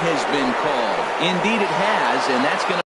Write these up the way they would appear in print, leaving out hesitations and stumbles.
has been called. Indeed it has, and that's going to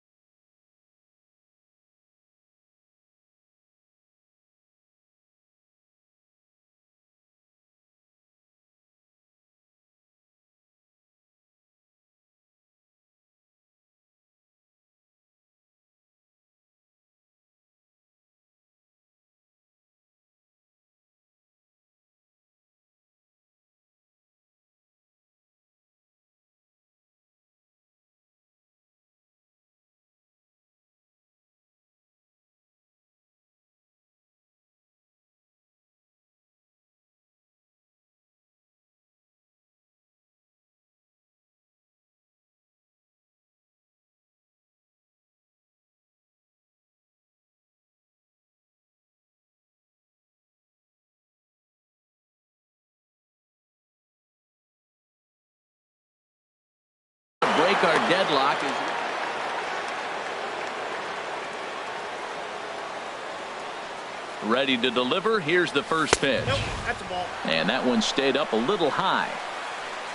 break our deadlock. Ready to deliver. Here's the first pitch. Nope, that's a ball. And that one stayed up a little high.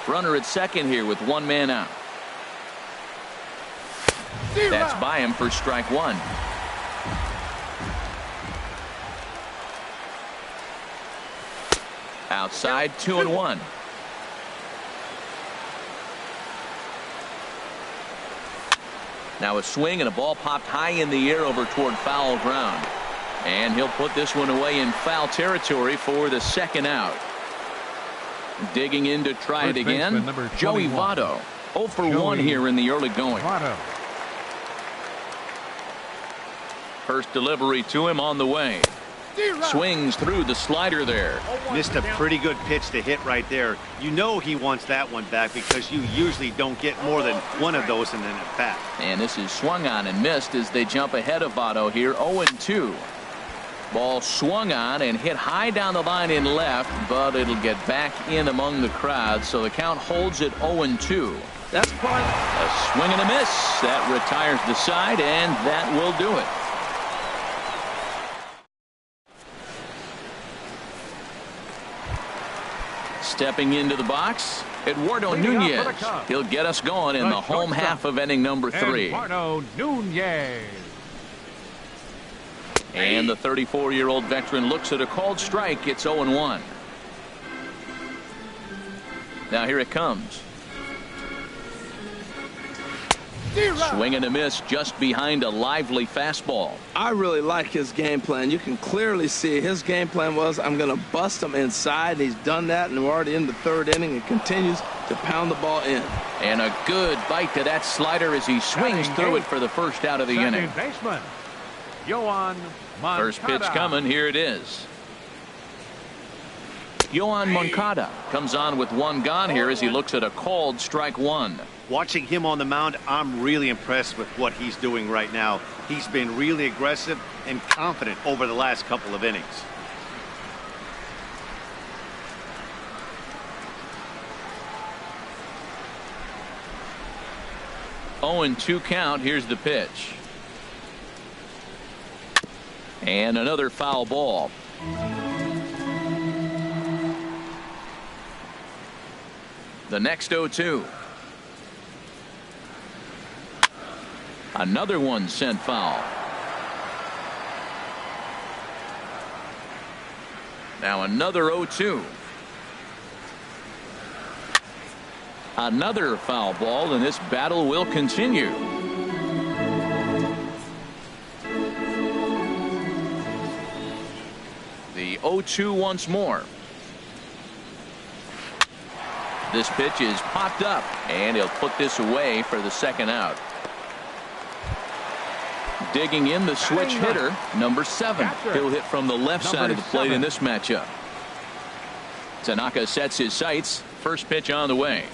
Runner at second here with one man out. That's by him for strike one. Outside, 2-1. Now a swing and a ball popped high in the air over toward foul ground. And he'll put this one away in foul territory for the second out. Digging in to try it again, Joey Votto. 0 for 1 here in the early going. First delivery to him on the way. Swings through the slider there. Missed a pretty good pitch to hit right there. You know he wants that one back because you usually don't get more than one of those in an at-bat. And this is swung on and missed as they jump ahead of Votto here. 0-2. Ball swung on and hit high down the line in left, but it'll get back in among the crowd, so the count holds at 0-2. That's part. A swing and a miss. That retires the side, and that will do it. Stepping into the box, Eduardo Nunez. He'll get us going in the home half of inning number 3. Eduardo Nunez. And the 34-year-old veteran looks at a called strike. It's 0-1. Now here it comes. Swing and a miss just behind a lively fastball. I really like his game plan. You can clearly see his game plan was, I'm going to bust him inside. He's done that, and we're already in the third inning and continues to pound the ball in. And a good bite to that slider as he swings through it for the first out of the inning. Baseman, Yoan Moncada. First pitch coming. Here it is. Yoan Moncada comes on with one gone here as he looks at a called strike one. Watching him on the mound, I'm really impressed with what he's doing right now. He's been really aggressive and confident over the last couple of innings. Oh, and 2 count. Here's the pitch. And another foul ball. The next 0-2. Another one sent foul. Now another 0-2. Another foul ball, and this battle will continue. The 0-2 once more. This pitch is popped up, and he'll put this away for the second out. Digging in, the switch hitter, number 7. He'll hit from the left side of the plate in this matchup. Tanaka sets his sights. First pitch on the way.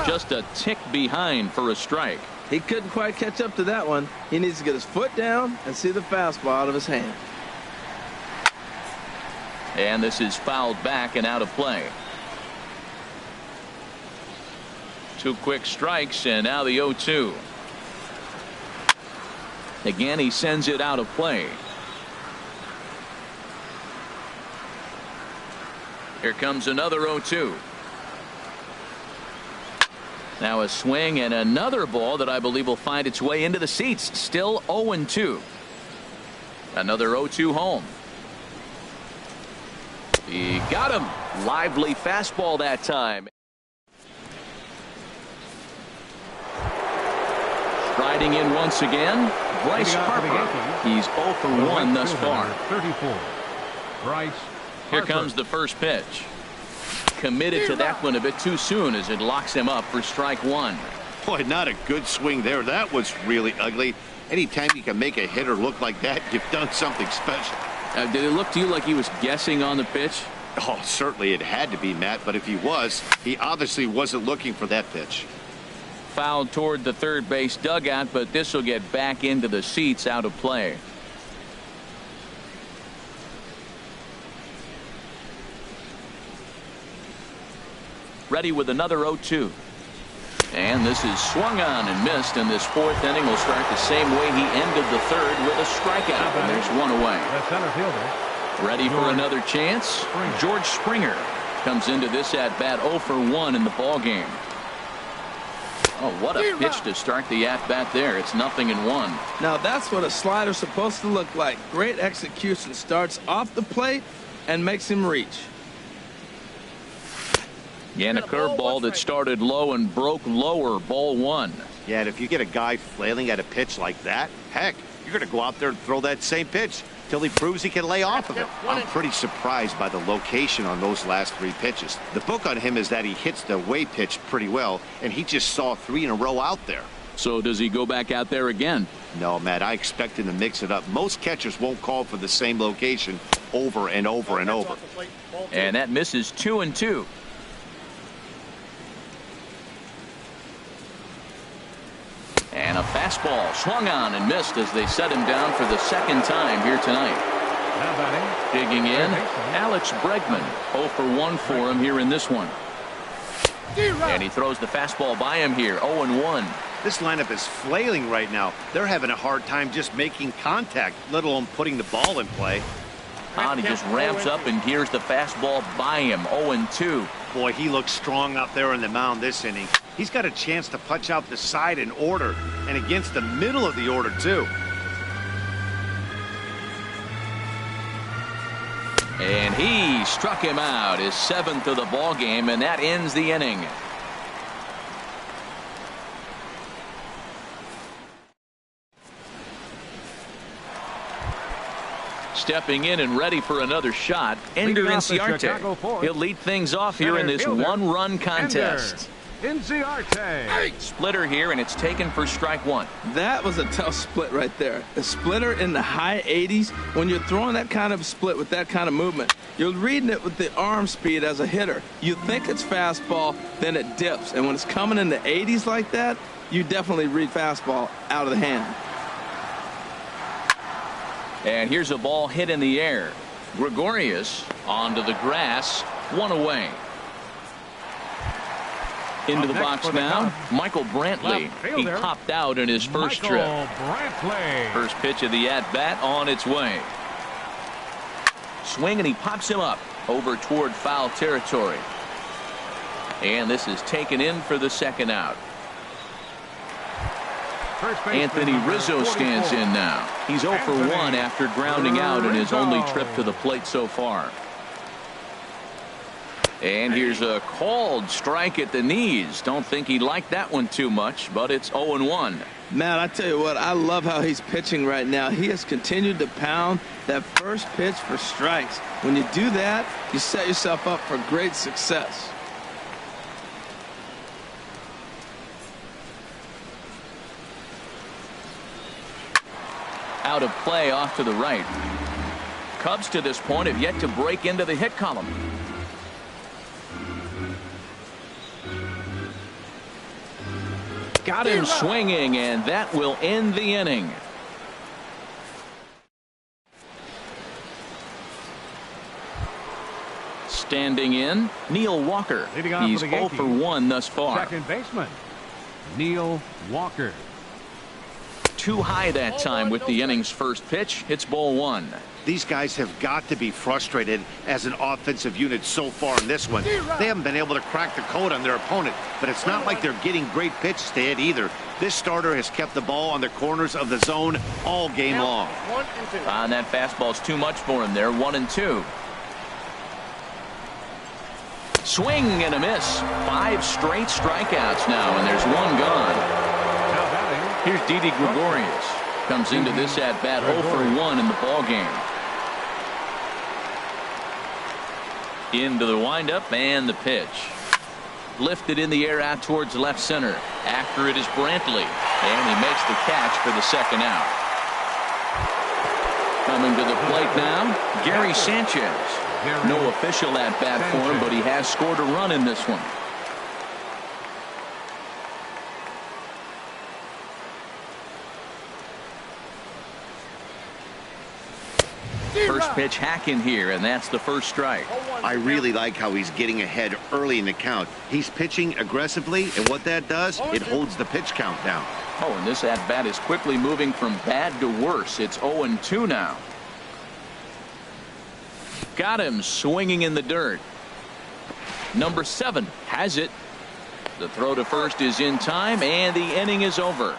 Just a tick behind for a strike. He couldn't quite catch up to that one. He needs to get his foot down and see the fastball out of his hand. And this is fouled back and out of play. 2 quick strikes, and now the 0-2. Again, he sends it out of play. Here comes another 0-2. Now a swing and another ball that I believe will find its way into the seats. Still 0-2. Another 0-2 home. He got him. Lively fastball that time. Striding in once again, Bryce Harper. He's 0 for 1 thus far. 34. Bryce Here Harper. comes the first pitch. Committed to that one a bit too soon as it locks him up for strike one. Boy, not a good swing there. That was really ugly. Anytime you can make a hitter look like that, you've done something special. Did it look to you like he was guessing on the pitch? Oh, certainly it had to be, Matt, but if he was, he obviously wasn't looking for that pitch. Fouled toward the third base dugout, but this will get back into the seats, out of play. Ready with another 0-2. And this is swung on and missed, and this fourth inning will start the same way he ended the third, with a strikeout, and there's one away. The center fielder. Ready for another chance? George Springer comes into this at-bat 0 for 1 in the ball game. Oh, what a pitch to start the at-bat there. It's 0-1. Now that's what a slider's supposed to look like. Great execution. Starts off the plate and makes him reach. And a curveball that started low and broke lower, ball one. Yeah, and if you get a guy flailing at a pitch like that, heck, you're going to go out there and throw that same pitch till he proves he can lay off of it. I'm pretty surprised by the location on those last three pitches. The book on him is that he hits the away pitch pretty well, and he just saw 3 in a row out there. So does he go back out there again? No, Matt, I expect him to mix it up. Most catchers won't call for the same location over and over and over. And that misses 2-2. And a fastball swung on and missed as they set him down for the second time here tonight. Now batting. Digging in, Alex Bregman. 0 for 1 for him here in this one. And he throws the fastball by him here, 0-1. This lineup is flailing right now. They're having a hard time just making contact, let alone putting the ball in play. And he just ramps up and gears the fastball by him, 0-2. Boy, he looks strong out there on the mound this inning. He's got a chance to punch out the side in order, and against the middle of the order, too. And he struck him out, his 7th of the ball game, and that ends the inning. Stepping in and ready for another shot, Ender Inciarte. He'll lead things off here in this one-run contest. Inciarte. Splitter here, and it's taken for strike one. That was a tough split right there. A splitter in the high 80s. When you're throwing that kind of split with that kind of movement, you're reading it with the arm speed as a hitter. You think it's fastball, then it dips. And when it's coming in the 80s like that, you definitely read fastball out of the hand. And here's a ball hit in the air. Gregorius onto the grass, one away. Into the box now, Michael Brantley. He popped out in his first trip. First pitch of the at-bat on its way. Swing, and he pops him up over toward foul territory. And this is taken in for the second out. Anthony Rizzo stands in now. He's 0 for 1 after grounding out in his only trip to the plate so far. And here's a called strike at the knees. Don't think he liked that one too much, but it's 0-1. Man, I tell you what, I love how he's pitching right now. He has continued to pound that first pitch for strikes. When you do that, you set yourself up for great success. Out of play off to the right. Cubs to this point have yet to break into the hit column. Got him swinging, and that will end the inning. Standing in, Neil Walker. He's 0 for 1 thus far. Second baseman, Neil Walker. too high that time with the inning's first pitch. It's ball one. These guys have got to be frustrated as an offensive unit so far in this one. They haven't been able to crack the code on their opponent, but it's not like they're getting great pitches to hit either. This starter has kept the ball on the corners of the zone all game long. And that fastball's too much for him there. 1-2. Swing and a miss. 5 straight strikeouts now, and there's one gone. Here's Didi Gregorius. Comes into this at bat 0 for 1 in the ball game. Into the windup and the pitch. Lifted in the air out towards left center. After it is Brantley, and he makes the catch for the second out. Coming to the plate now, Gary Sanchez. No official at bat for him, but he has scored a run in this one. First pitch hack in here, and that's the first strike. I really like how he's getting ahead early in the count. He's pitching aggressively, and what that does, it holds the pitch count down. Oh, and this at-bat is quickly moving from bad to worse. It's 0-2 now. Got him swinging in the dirt. Number 7 has it. The throw to first is in time, and the inning is over.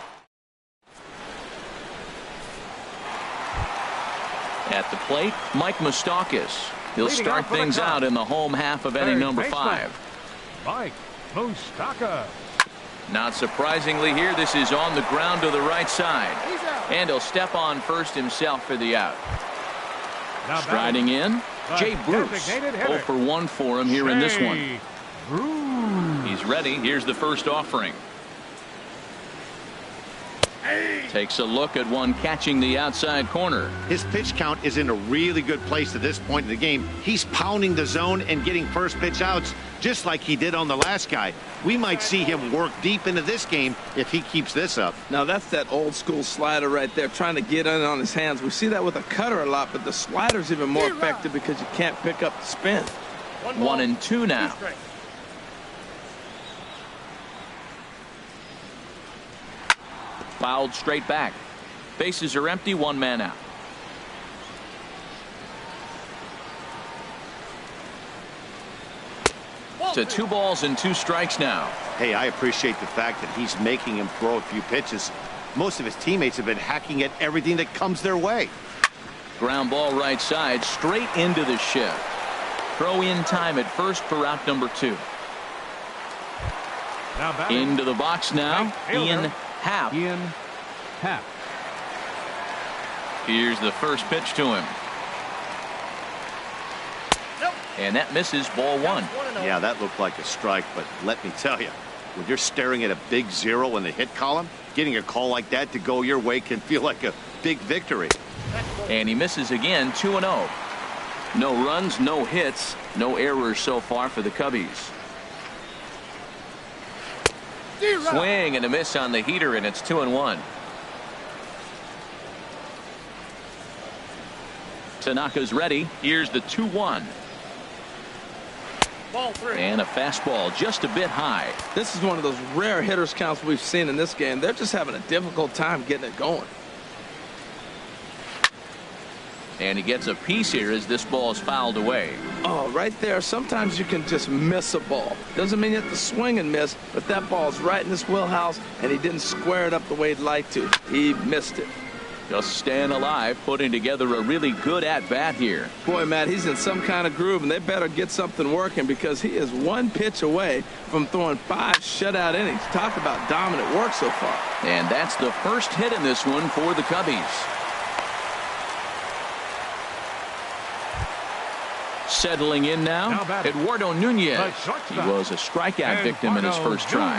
At the plate, Mike Moustakas. He'll start things out in the home half of inning number 5. Mike Moustakas. Not surprisingly here, this is on the ground to the right side. And he'll step on first himself for the out. Striding in, Jay Bruce. 0 for 1 for him here in this one. He's ready. Here's the first offering. Takes a look at one catching the outside corner. His pitch count is in a really good place at this point in the game. He's pounding the zone and getting first pitch outs just like he did on the last guy. We might see him work deep into this game if he keeps this up. Now that's that old school slider right there, trying to get in on his hands. We see that with a cutter a lot, but the slider's even more effective because you can't pick up the spin. 1-2 now. Fouled straight back. Bases are empty, 1 man out. To 2 balls and 2 strikes now. Hey, I appreciate the fact that he's making him throw a few pitches. Most of his teammates have been hacking at everything that comes their way. Ground ball right side, straight into the shift. Throw in time at first for out number 2. Into the box now, Ian Happ. Here's the first pitch to him. And that misses, ball 1. Yeah, that looked like a strike, but let me tell you, when you're staring at a big 0 in the hit column, getting a call like that to go your way can feel like a big victory. And he misses again, 2-0. No runs, no hits, no errors so far for the Cubbies. Swing and a miss on the heater, and it's 2-1. Tanaka's ready. Here's the 2-1. And a fastball just a bit high. This is one of those rare hitters counts we've seen in this game. They're just having a difficult time getting it going. And he gets a piece here as this ball is fouled away. Oh, right there. Sometimes you can just miss a ball. Doesn't mean you have to swing and miss, but that ball's right in his wheelhouse, and he didn't square it up the way he'd like to. He missed it. Just staying alive, putting together a really good at-bat here. Boy, Matt, he's in some kind of groove, and they better get something working because he is 1 pitch away from throwing 5 shutout innings. Talk about dominant work so far. And that's the first hit in this one for the Cubbies. Settling in now, Eduardo Nunez. He was a strikeout victim in his first try.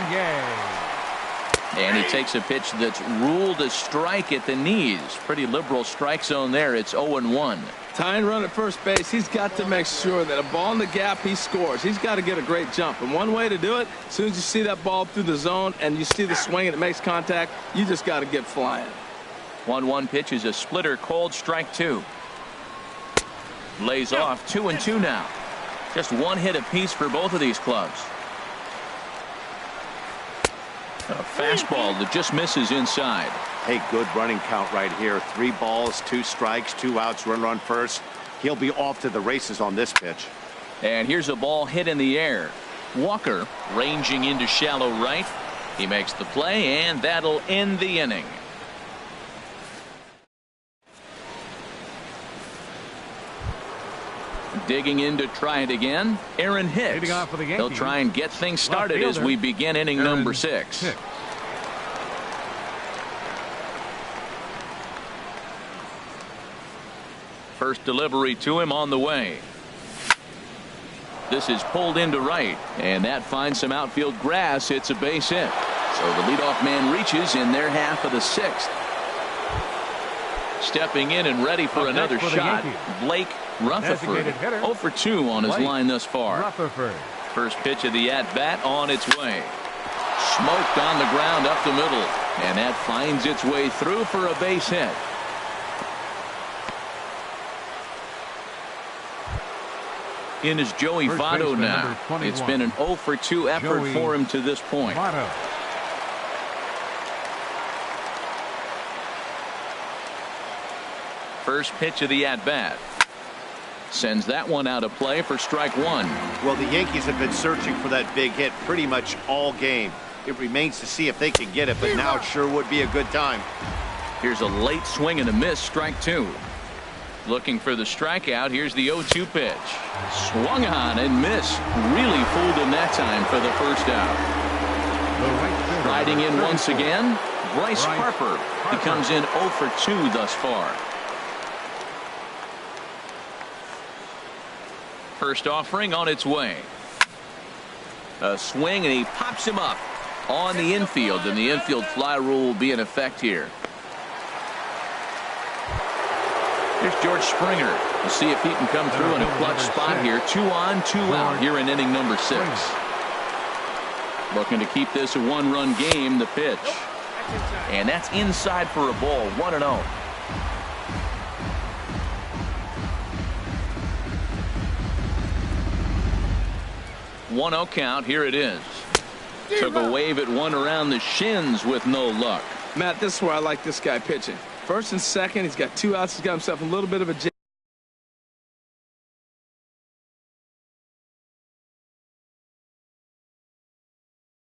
And he takes a pitch that's ruled a strike at the knees. Pretty liberal strike zone there. It's 0-1. Tying run at first base, he's got to make sure that a ball in the gap, he scores. He's got to get a great jump. And one way to do it, as soon as you see that ball through the zone and you see the swing and it makes contact, you just got to get flying. 1-1 pitch is a splitter, cold, strike 2. Lays off, 2-2 now. Just 1 hit apiece for both of these clubs. A fastball that just misses inside. Hey, good running count right here. 3 balls, 2 strikes, 2 outs, runner on first. He'll be off to the races on this pitch. And here's a ball hit in the air. Walker ranging into shallow right. He makes the play, and that'll end the inning. Digging in to try it again, Aaron Hicks. He'll try and get things started as we begin inning number 6. First delivery to him on the way. This is pulled into right, and that finds some outfield grass. It's a base hit. So the leadoff man reaches in their half of the 6th. Stepping in and ready for another shot, Blake Rutherford. 0 for 2 on his line thus far. First pitch of the at-bat on its way. Smoked on the ground up the middle, and that finds its way through for a base hit. In is Joey Votto now. It's been an 0 for 2 effort for him to this point. First pitch of the at-bat. Sends that one out of play for strike 1. Well, the Yankees have been searching for that big hit pretty much all game. It remains to see if they can get it, but now it sure would be a good time. Here's a late swing and a miss, strike 2. Looking for the strikeout. Here's the 0-2 pitch. Swung on and missed. Really fooled him that time for the first out. Riding in once again, Bryce Harper. He comes in 0 for 2 thus far. First offering on its way. A swing, and he pops him up on the infield, and the infield fly rule will be in effect here. Here's George Springer. We'll see if he can come through in a clutch spot here. 2 on, 2 out here in inning number 6. Looking to keep this a 1-run game. The pitch. And that's inside for a ball. 1-0. One-0 count. Here it is. Took a wave at one around the shins with no luck. Matt, this is where I like this guy pitching. First and second, he's got 2 outs. He's got himself a little bit of a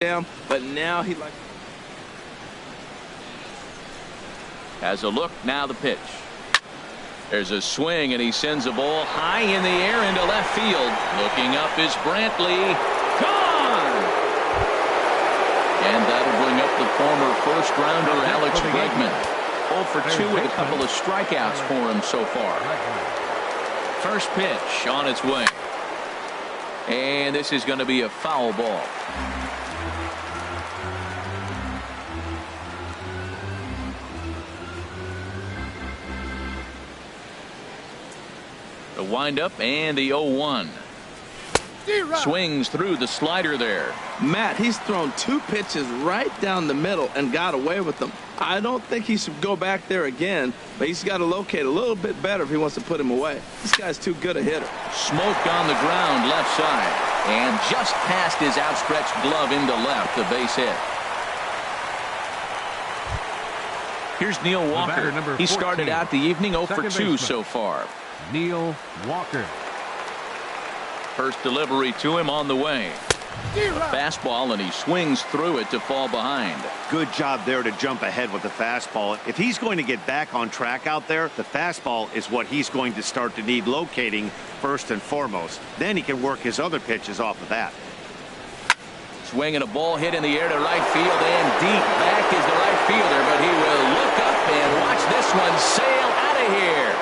jam, but now he likes. Has a look, now the pitch. There's a swing, and he sends a ball high in the air into left field. Looking up is Brantley. Gone! And that'll bring up the former first-rounder Alex Bregman. 0 for 2 with a couple of strikeouts for him so far. First pitch on its way. And this is going to be a foul ball. The windup and the 0-1. Swings through the slider there. Matt, he's thrown 2 pitches right down the middle and got away with them. I don't think he should go back there again, but he's got to locate a little bit better if he wants to put him away. This guy's too good a hitter. Smoked on the ground left side, and just past his outstretched glove into left, the base hit. Here's Neil Walker. He started out the evening 0 for 2 so far. Neil Walker. First delivery to him on the way. A fastball, and he swings through it to fall behind. Good job there to jump ahead with the fastball. If he's going to get back on track out there, the fastball is what he's going to start to need locating first and foremost. Then he can work his other pitches off of that. Swinging a ball hit in the air to right field, and deep back is the right fielder, but he will look up and watch this one sail out of here.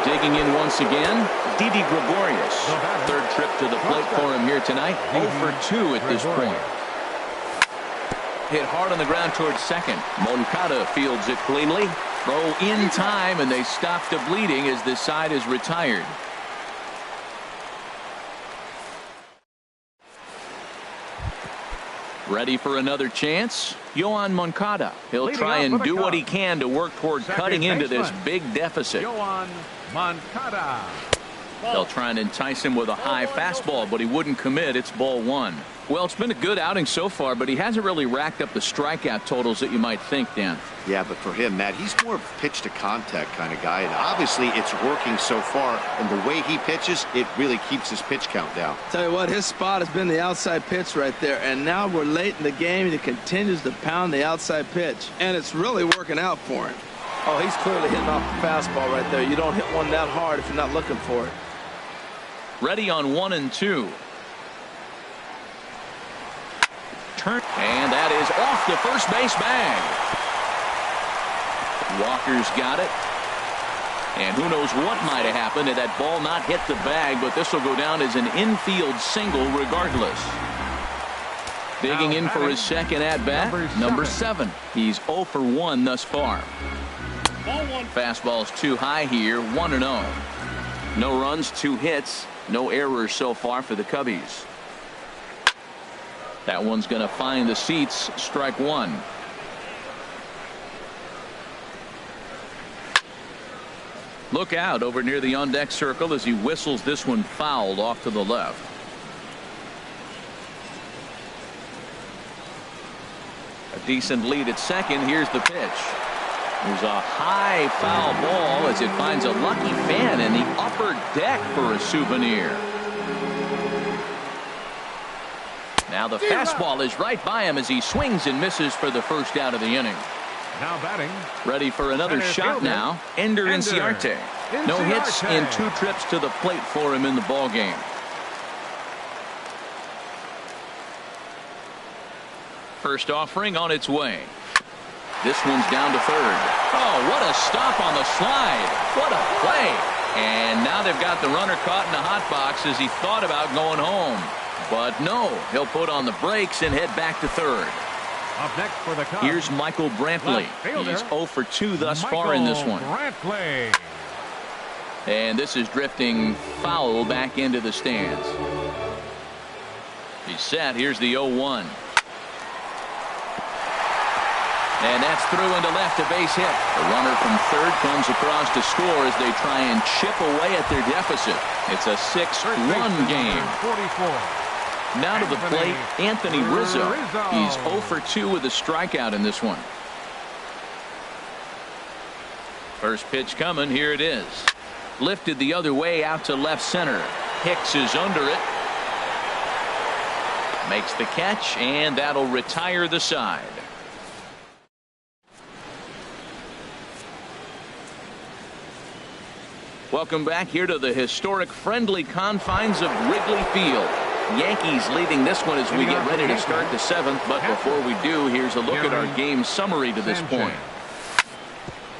Digging in once again, Didi Gregorius. Third trip to the plate for him here tonight. 0 for 2 at this point. Hit hard on the ground towards second. Moncada fields it cleanly. Throw in time, and they stop the bleeding as this side is retired. Ready for another chance? Yoan Moncada. He'll try and do what he can to work toward cutting into this big deficit. Yoan Moncada. They'll try and entice him with a high fastball, but he wouldn't commit. It's ball one. Well, it's been a good outing so far, but he hasn't really racked up the strikeout totals that you might think, Dan. Yeah, but for him, Matt, he's more of a pitch to contact kind of guy, and obviously it's working so far, and the way he pitches, it really keeps his pitch count down. Tell you what, his spot has been the outside pitch right there, and now we're late in the game, and he continues to pound the outside pitch, and it's really working out for him. Oh, he's clearly hitting off the fastball right there. You don't hit one that hard if you're not looking for it. Ready on 1-2. Turn, and that is off the first base bag. Walker's got it. And who knows what might have happened had that ball not hit the bag, but this will go down as an infield single regardless. Digging in for his second at-bat, number 7. He's 0 for 1 thus far. Fastball's too high here, 1-0. No runs, 2 hits, no errors so far for the Cubbies. That one's going to find the seats, strike 1. Look out over near the on-deck circle as he whistles this one fouled off to the left. A decent lead at second. Here's the pitch. There's a high foul ball as it finds a lucky fan in the upper deck for a souvenir. Now the fastball is right by him as he swings and misses for the first out of the inning. Now batting. Ready for another shot now. Ender Inciarte. No hits in 2 trips to the plate for him in the ball game. First offering on its way. This one's down to third. Oh, what a stop on the slide. What a play. And now they've got the runner caught in the hot box as he thought about going home. But no, he'll put on the brakes and head back to third. Up next for the Cubs. Here's Michael Brantley. He's 0 for 2 thus far in this one. Brantley. And this is drifting foul back into the stands. He's set. Here's the 0-1. And that's through into left, a base hit. The runner from third comes across to score as they try and chip away at their deficit. It's a 6-1 game. 44. Now to the plate, Anthony Rizzo. He's 0 for 2 with a strikeout in this one. First pitch coming. Here it is. Lifted the other way out to left center. Hicks is under it. Makes the catch, and that'll retire the side. Welcome back here to the historic friendly confines of Wrigley Field. Yankees leading this one as we get ready to start the 7th. But before we do, here's a look at our game summary to this point.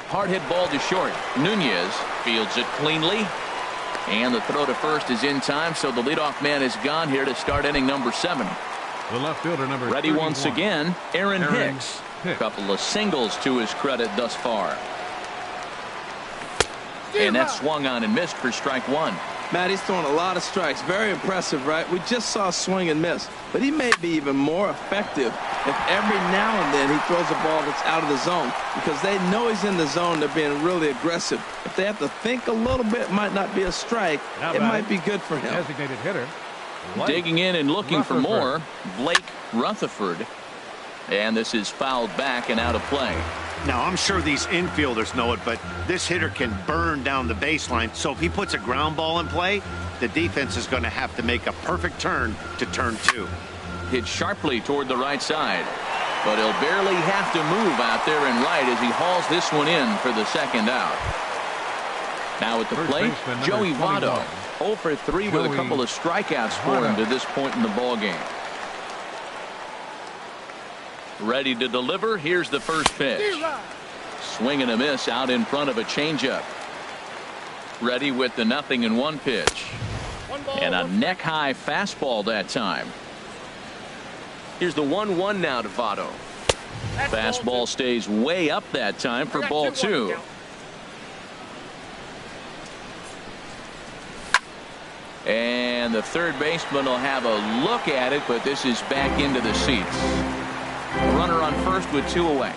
Hard hit ball to short. Nunez fields it cleanly. And the throw to first is in time, so the leadoff man is gone here to start inning number 7. The left fielder number Ready 31. once again, Aaron Hicks. A couple of singles to his credit thus far. And that swung on and missed for strike 1. Matt, he's throwing a lot of strikes. Very impressive, right? We just saw a swing and miss. But he may be even more effective if every now and then he throws a ball that's out of the zone. Because they know he's in the zone. They're being really aggressive. If they have to think a little bit, it might not be a strike. It might be good for him. Designated hitter. Digging in and looking for more, Blake Rutherford. And this is fouled back and out of play. Now, I'm sure these infielders know it, but this hitter can burn down the baseline. So if he puts a ground ball in play, the defense is going to have to make a perfect turn to turn 2. Hit sharply toward the right side. But he'll barely have to move out there and right as he hauls this one in for the second out. Now at the plate, Joey Votto. 0 for 3 with a couple of strikeouts for him to this point in the ball game. Ready to deliver. Here's the first pitch. Swing and a miss out in front of a changeup. Ready with the 0-1 pitch. And a neck-high fastball that time. Here's the 1-1 now to Votto. Fastball stays way up that time for ball 2. And the third baseman will have a look at it, but this is back into the seats. Runner on first with 2 away.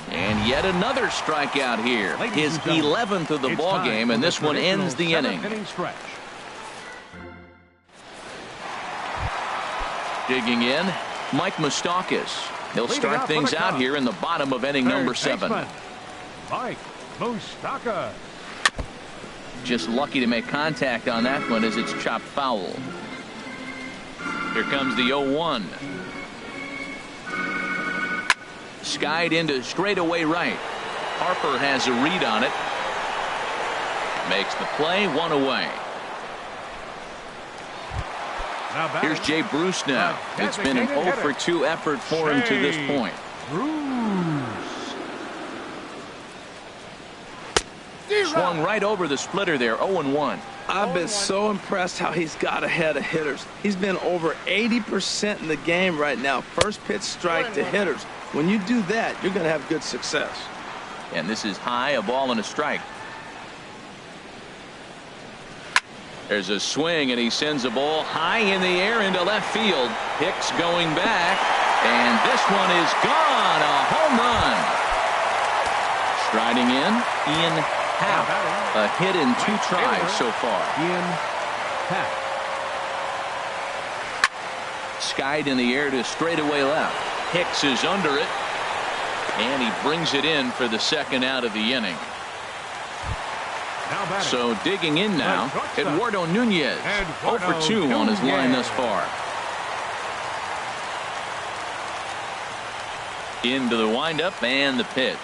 And Yet another strikeout here. His 11th of the ball game, and this one ends the inning. Digging in, Mike Moustakas. He'll start things out here in the bottom of inning number 7. Mike Moustakas. Just lucky to make contact on that one as it's chopped foul. Here comes the 0-1. Skied into straightaway right. Harper has a read on it. Makes the play, 1 away. Here's Jay Bruce now. It's been an 0 for 2 effort for him to this point. Swung right over the splitter there, 0-1. I've been so impressed how he's got ahead of hitters. He's been over 80% in the game right now. First pitch strike to hitters. When you do that, you're going to have good success. And this is high, a ball and a strike. There's a swing, and he sends a ball high in the air into left field. Hicks going back, and this one is gone. A home run. Striding in, Ian Happ. A hit in 2 tries so far. Ian Happ. Skied in the air to straightaway left. Hicks is under it, and he brings it in for the 2nd out of the inning. So digging in now, Eduardo Nunez, 0 for 2 on his line thus far. Into the windup and the pitch.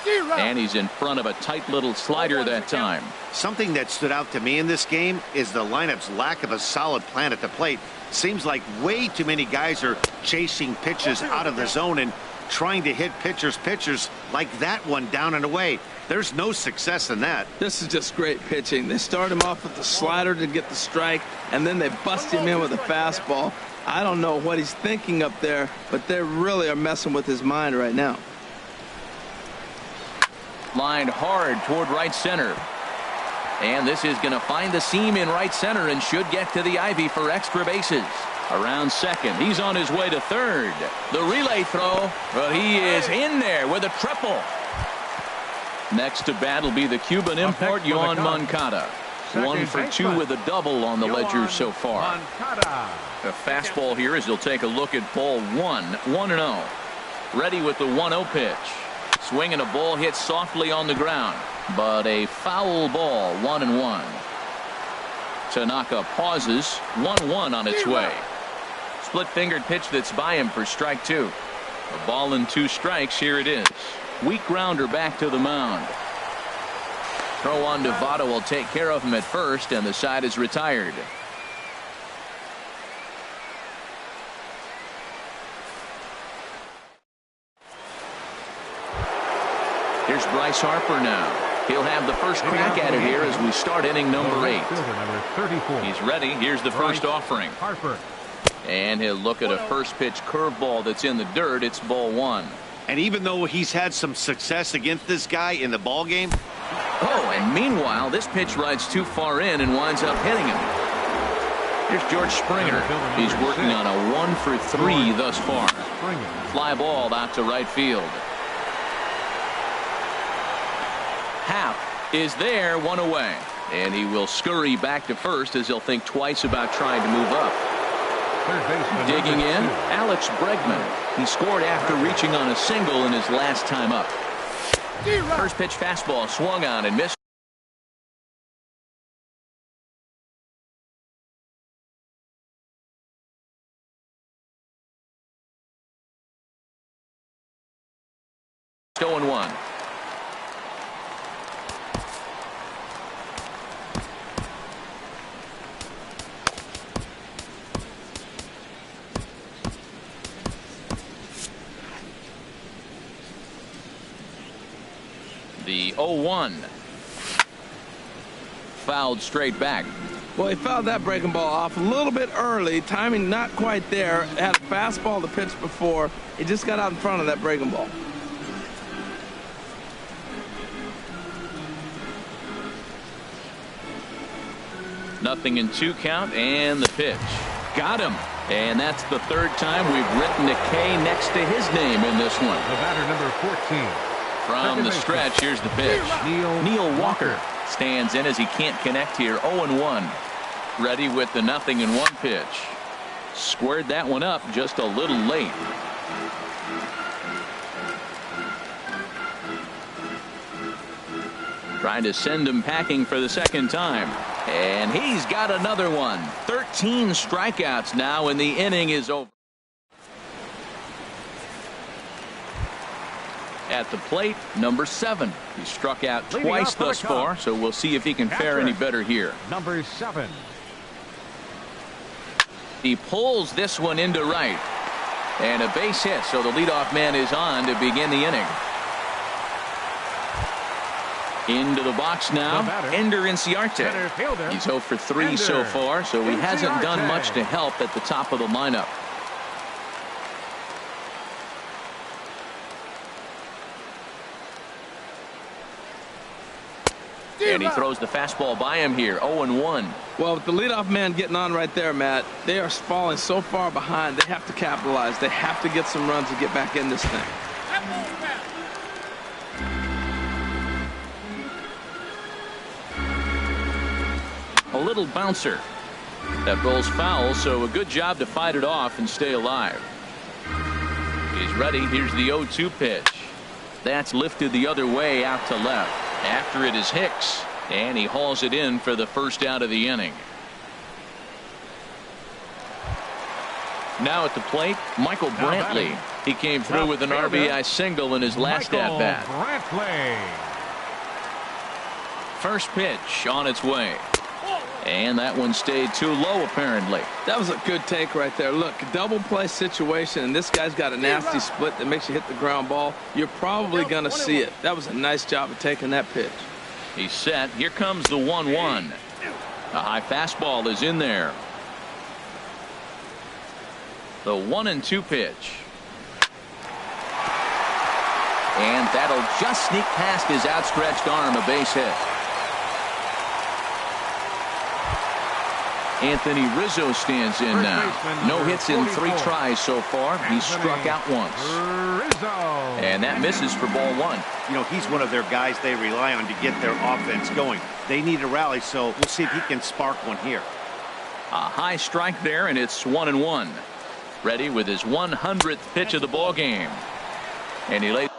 And he's in front of a tight little slider that time. Something that stood out to me in this game is the lineup's lack of a solid plan at the plate. Seems like way too many guys are chasing pitches out of the zone and trying to hit pitchers like that one down and away. There's no success in that. This is just great pitching. They start him off with the slider to get the strike, and then they bust him in with a fastball. I don't know what he's thinking up there, but they really are messing with his mind right now. Lined hard toward right center. And this is going to find the seam in right center and should get to the ivy for extra bases. Around second. He's on his way to third. The relay throw. Well, he is in there with a triple. Next to bat will be the Cuban import, Yoan Moncada. 1 for 2 with a double on the ledger so far. A fastball here as he'll take a look at ball 1. 1-0. Ready with the 1-0 pitch. Swing and a ball hit softly on the ground. But a foul ball, 1-1. Tanaka pauses, 1-1 on its way. Split-fingered pitch that's by him for strike 2. A ball and 2 strikes, here it is. Weak grounder back to the mound. Throw on to Votto will take care of him at first, and the side is retired. Here's Bryce Harper now. He'll have the first crack at it here as we start inning number 8. He's ready. Here's the first offering. Harper. And he'll look at a first pitch curveball that's in the dirt. It's ball 1. And even though he's had some success against this guy in the ball game. Oh, and meanwhile, this pitch rides too far in and winds up hitting him. Here's George Springer. He's working on a 1 for 3 thus far. Fly ball out to right field. Happ is there, 1 away. And he will scurry back to first as he'll think twice about trying to move up. Digging in, Alex Bregman. He scored after reaching on a single in his last time up. First pitch fastball swung on and missed. Going 1. The 0-1. Fouled straight back. Well, he fouled that breaking ball off a little bit early. Timing not quite there. Had a fastball to pitch before. He just got out in front of that breaking ball. Nothing in 2 count, and the pitch. Got him. And that's the third time we've written a K next to his name in this one. The batter, number 14. From the stretch, here's the pitch. Neil Walker stands in as he can't connect here. 0-1. Ready with the 0-1 pitch. Squared that one up just a little late. Trying to send him packing for the second time. And he's got another one. 13 strikeouts now, and the inning is over. At the plate, number 7. He struck out twice thus far, so we'll see if he can fare any better here. Number 7. He pulls this one into right. And a base hit, so the leadoff man is on to begin the inning. Into the box now, Ender Inciarte. He's 0 for 3 so far, so he hasn't done much to help at the top of the lineup. And he throws the fastball by him here. 0-1. Well, with the leadoff man getting on right there, Matt, they are falling so far behind. They have to capitalize. They have to get some runs to get back in this thing. A little bouncer that rolls foul, so a good job to fight it off and stay alive. He's ready. Here's the 0-2 pitch. That's lifted the other way out to left. After it is Hicks, and he hauls it in for the first out of the inning. Now at the plate, Michael Brantley. He came through with an RBI single in his last at bat. First pitch on its way. And that one stayed too low, apparently. That was a good take right there. Look, double play situation, and this guy's got a nasty split that makes you hit the ground ball. You're probably going to see it. That was a nice job of taking that pitch. He's set. Here comes the 1-1. A high fastball is in there. The 1-2 pitch. And that'll just sneak past his outstretched arm, a base hit. Anthony Rizzo stands in now. No hits in 3 tries so far. He's struck out once. And that misses for ball 1. You know, he's one of their guys they rely on to get their offense going. They need a rally, so we'll see if he can spark one here. A high strike there, and it's 1-1. Ready with his 100th pitch of the ball game. And he lays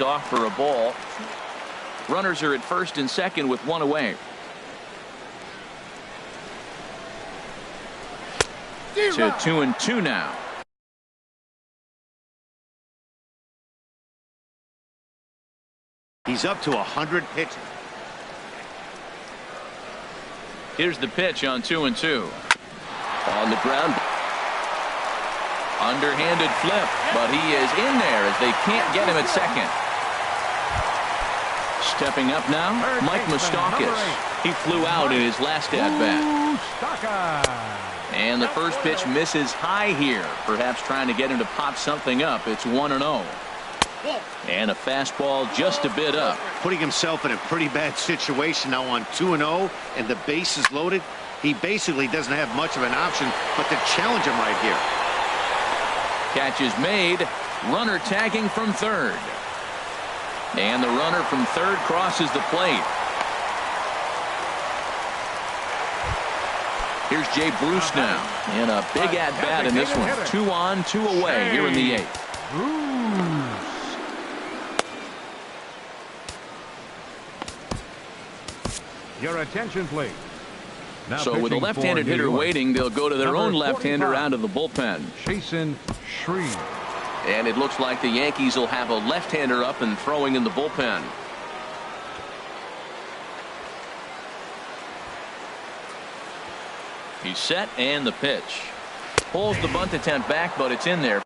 off for a ball. Runners are at first and second with 1 away. To 2-2 now. He's up to 100 pitches. Here's the pitch on 2-2. On the ground. Underhanded flip, but he is in there as they can't get him at second. Stepping up now, Mike Moustakas. He flew out in his last at-bat. And the first pitch misses high here, perhaps trying to get him to pop something up. It's 1-0. And a fastball just a bit up. Putting himself in a pretty bad situation now on 2-0, and the base is loaded. He basically doesn't have much of an option but to challenge him right here. Catch is made. Runner tagging from third. And the runner from third crosses the plate. Here's Jay Bruce now in a big at-bat in this one. 2 on, 2 away here in the 8th. Your attention, please. Now so with a left-handed hitter waiting, they'll go to their own left-hander out of the bullpen. Jason Shreve. And it looks like the Yankees will have a left-hander up and throwing in the bullpen. He's set, and the pitch. Pulls the bunt attempt back, but it's in there.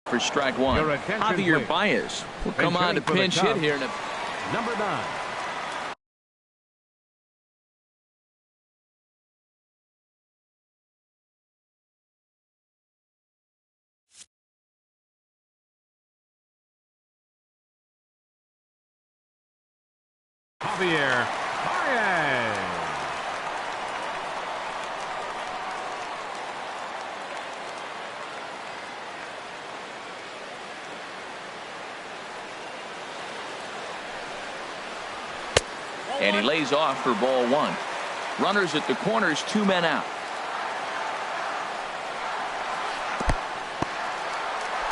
For strike one. Javier Baez will come on to pinch hit here. Number 9. Javier Baez. And he lays off for ball 1. Runners at the corners, 2 men out.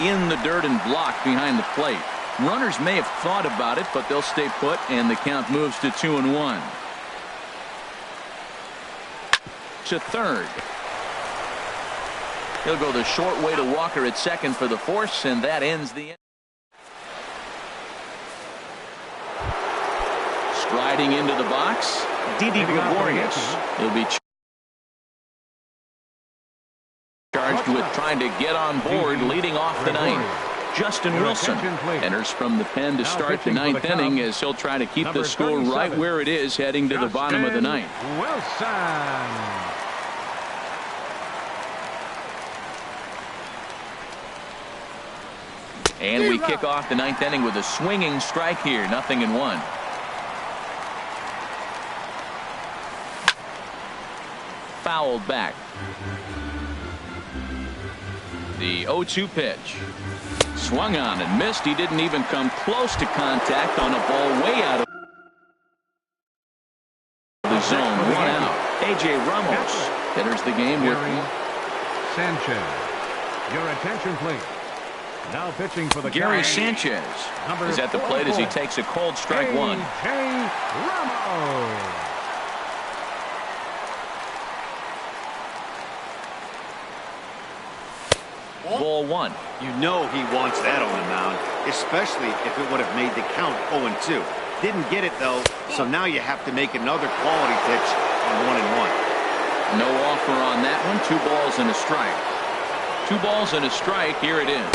In the dirt and blocked behind the plate. Runners may have thought about it, but they'll stay put, and the count moves to 2-1. To third. He'll go the short way to Walker at second for the force, and that ends the inning. Striding into the box, Didi Gregorius. He'll be charged with trying to get on board, leading off the ninth. Justin Wilson enters from the pen to start the ninth inning, as he'll try to keep the score right where it is heading to the bottom of the ninth. Wilson. And we kick off the ninth inning with a swinging strike here, 0-1. Fouled back. The 0-2 pitch. Swung on and missed. He didn't even come close to contact on a ball way out of the zone. 1 out. A.J. Ramos enters the game with Sanchez. Your attention, please. Now pitching for the Gary Sanchez is at the plate as he takes a cold strike 1. A.J. Ramos. Ball 1. You know he wants that on the mound, especially if it would have made the count 0-2. Didn't get it, though, so now you have to make another quality pitch on 1-1. No offer on that one. 2 balls and a strike. 2 balls and a strike. Here it is.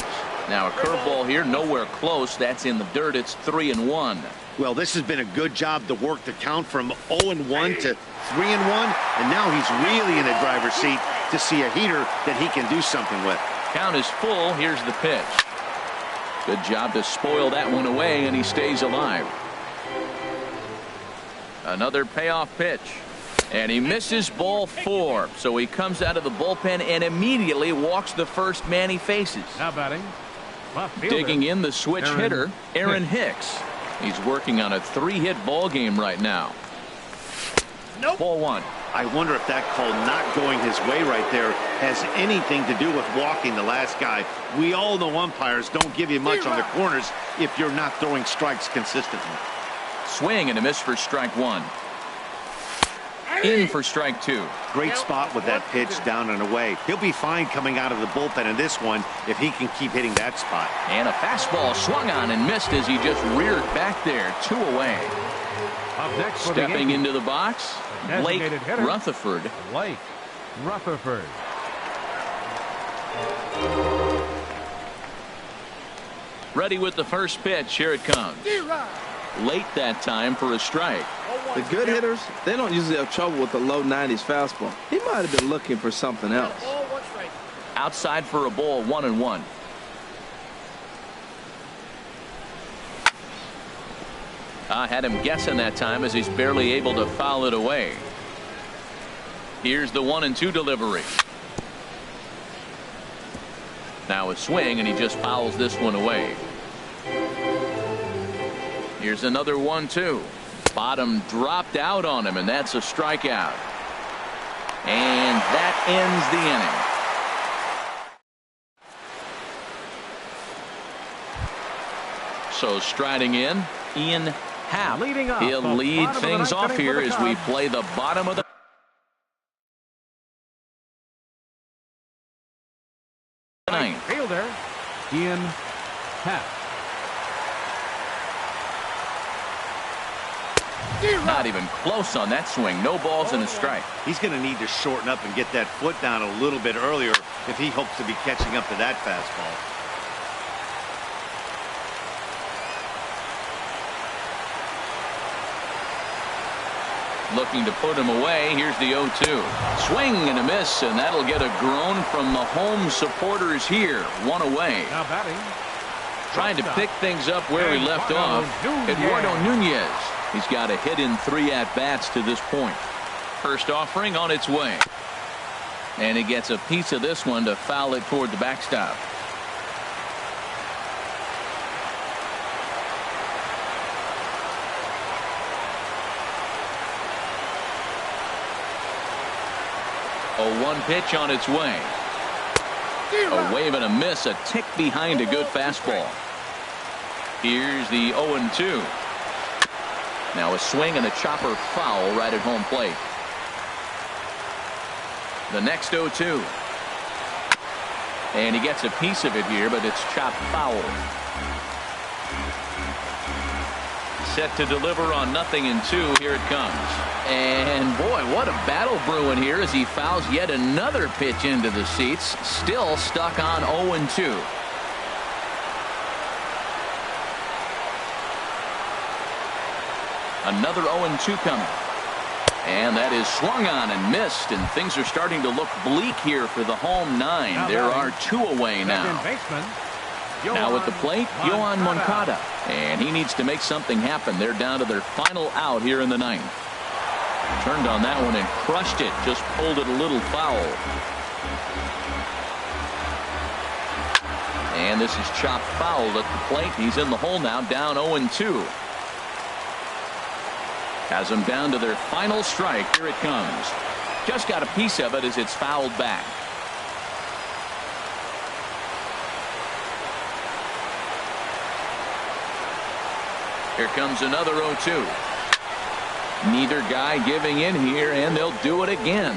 Now a curveball here, nowhere close. That's in the dirt. It's 3-1. Well, this has been a good job to work the count from 0-1 to 3-1, and now he's really in the driver's seat to see a heater that he can do something with. Count is full. Here's the pitch. Good job to spoil that one away, and he stays alive. Another payoff pitch. And he misses ball 4. So he comes out of the bullpen and immediately walks the first man he faces. Now batting. Left fielder. Digging in the switch hitter, Aaron Hicks. He's working on a 3-hit ball game right now. Ball 1. I wonder if that call not going his way right there has anything to do with walking the last guy. We all know umpires don't give you much on the corners if you're not throwing strikes consistently. Swing and a miss for strike 1. In for strike 2. Great spot with that pitch down and away. He'll be fine coming out of the bullpen in this one if he can keep hitting that spot. And a fastball swung on and missed as he just reared back there. 2 away. Up next for Stepping into the box, Blake hitter, Rutherford. Blake Rutherford. Ready with the first pitch. Here it comes. Late that time for a strike. The good hitters, they don't usually have trouble with the low 90s fastball. He might have been looking for something else. Outside for a ball, 1-1. I had him guessing that time as he's barely able to foul it away. Here's the 1-2 delivery. Now a swing, and he just fouls this one away. Here's another 1-2. Bottom dropped out on him, and that's a strikeout. And that ends the inning. So striding in, Ian Happ. He'll lead things off here as we play the bottom of the ninth. Fielder Ian Happ. Not even close on that swing. No balls and a strike. He's going to need to shorten up and get that foot down a little bit earlier if he hopes to be catching up to that fastball. Looking to put him away. Here's the 0-2. Swing and a miss, and that'll get a groan from the home supporters here. One away. Now batting. Trying to pick things up where he left off. Eduardo Nunez. He's got a hit in 3 at-bats to this point. First offering on its way. And he gets a piece of this one to foul it toward the backstop. A 1 pitch on its way. A wave and a miss, a tick behind a good fastball. Here's the 0-2. Now a swing and a chopper foul right at home plate. The next 0-2. And he gets a piece of it here, but it's chopped foul. Set to deliver on 0-2. Here it comes. And boy, what a battle brewing here as he fouls yet another pitch into the seats. Still stuck on 0-2. Another 0-2 coming. And that is swung on and missed, and things are starting to look bleak here for the home 9. There are 2 away now. Now at the plate, Yohan Moncada. And he needs to make something happen. They're down to their final out here in the 9th. Turned on that one and crushed it. Just pulled it a little foul. And this is chopped foul at the plate. He's in the hole now, down 0-2. Has them down to their final strike. Here it comes. Just got a piece of it as it's fouled back. Here comes another 0-2. Neither guy giving in here, and they'll do it again.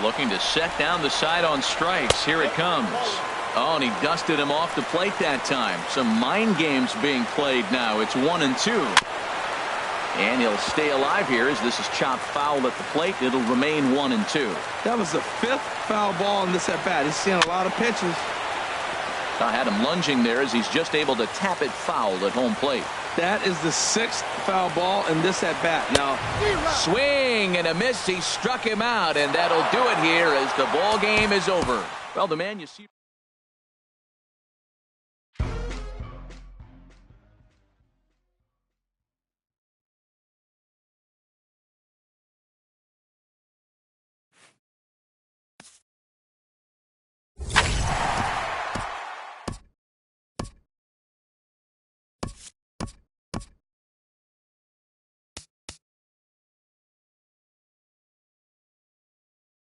Looking to set down the side on strikes. Here it comes. Oh, and he dusted him off the plate that time. Some mind games being played now. It's 1-2. And he'll stay alive here as this is chopped foul at the plate. It'll remain 1-2. That was the 5th foul ball in this at bat. He's seen a lot of pitches. I had him lunging there as he's just able to tap it foul at home plate. That is the 6th foul ball in this at bat. Now, swing and a miss. He struck him out, and that'll do it here as the ball game is over. Well, the man you see.